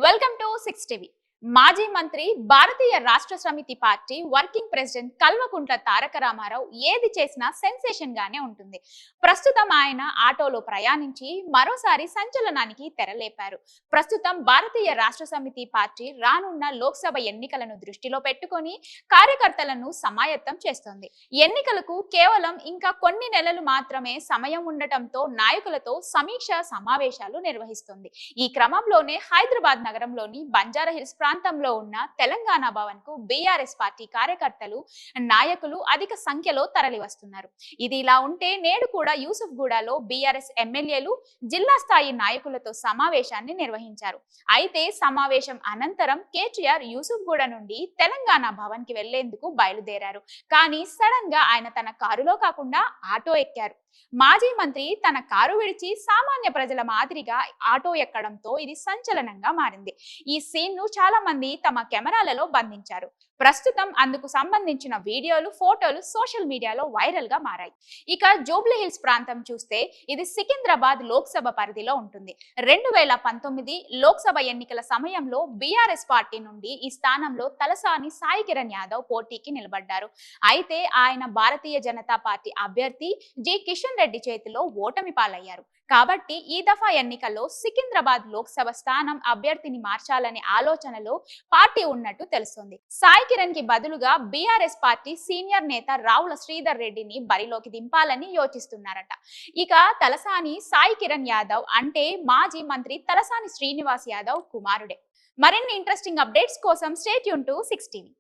Welcome to 6 TV. మాజీ మంత్రి భారతీయ రాష్ట్ర సమితి party working president Kalvakuntla Taraka Ramarao ఏది చేసినా సెన్సేషన్ గానే ఉంటుంది. ప్రస్తుతం ఆయన ఆటోలో ప్రయాణించి మరోసారి సంచలనానికి తెరలేపారు. ప్రస్తుతం భారతీయ రాష్ట్ర సమితి పార్టీ రానున్న లోక్సభ ఎన్నికలను దృష్టిలో పెట్టుకొని కార్యకర్తలను సమాయత్తం చేస్తోంది. ఎన్నికలకు కేవలం ఇంకా కొన్ని నెలలు మాత్రమే సమయం ఉండటంతో నాయకులతో సమీక్ష సమావేశాలు నిర్వహిస్తుంది. ఈ క్రమంలోనే హైదరాబాద్ నగరంలోని బంజారా హిల్స్ ప్రాంతంలో ఉన్న తెలంగాణ భవన్ కు బీఆర్ఎస్ పార్టీ కార్యకర్తలు నాయకులు అధిక సంఖ్యలో తరలి వస్తున్నారు. ఇది ఇలా ఉంటే నేడు కూడా యూసుఫ్గూడలో బీఆర్ఎస్ ఎమ్మెల్యేలు జిల్లా స్థాయి నాయకులతో సమావేశాన్ని నిర్వహించారు. అయితే సమావేశం అనంతరం కేటీఆర్ యూసుఫ్గూడ నుండి తెలంగాణ భవన్ కి వెళ్లేందుకు బయలుదేరారు. కానీ సడన్ గా ఆయన తన కారులో కాకుండా ఆటో ఎక్కారు. మాజీ మంత్రి తన కారు విడిచి సామాన్య ప్రజల మాదిరిగా ఆటో ఎక్కడంతో ఇది సంచలనంగా మారింది. ఈ సీన్ ను చాలా మంది తమ కెమెరాలలో బంధించారు. ప్రస్తుతం అందుకు సంబంధించిన వీడియోలు, ఫోటోలు సోషల్ మీడియాలో వైరల్ గా మారాయి. ఇక జూబ్లీ హిల్స్ ప్రాంతం చూస్తే ఇది సికింద్రాబాద్ లోక్సభ పరిధిలో ఉంటుంది. 2019 లోక్సభ ఎన్నికల సమయంలో బీఆర్ఎస్ పార్టీ నుండి ఈ స్థానంలో తలసాని సాయి కిరణ్ యాదవ్ పోటీకి నిలబడ్డారు. అయితే ఆయన భారతీయ జనతా పార్టీ అభ్యర్థి జి కిషన్ రెడ్డి చేతిలో ఓటమి పాలయ్యారు. కాబట్టి ఈ దఫా ఎన్నికల్లో సికింద్రాబాద్ లోక్సభ స్థానం అభ్యర్థిని మార్చాలనే ఆలోచనలో పార్టీ ఉన్నట్టు తెలుస్తోంది. సాయి కిరణ్ కి బదులుగా బీఆర్ఎస్ పార్టీ సీనియర్ నేత రావుల శ్రీధర్ రెడ్డిని బరిలోకి దింపాలని యోచిస్తున్నారట. ఇక తలసాని సాయి కిరణ్ యాదవ్ అంటే మాజీ మంత్రి తలసాని శ్రీనివాస్ యాదవ్ కుమారుడే. మరిన్ని ఇంట్రెస్టింగ్ అప్డేట్స్ కోసం స్టే ట్యూన్ టు 6 టీవీ.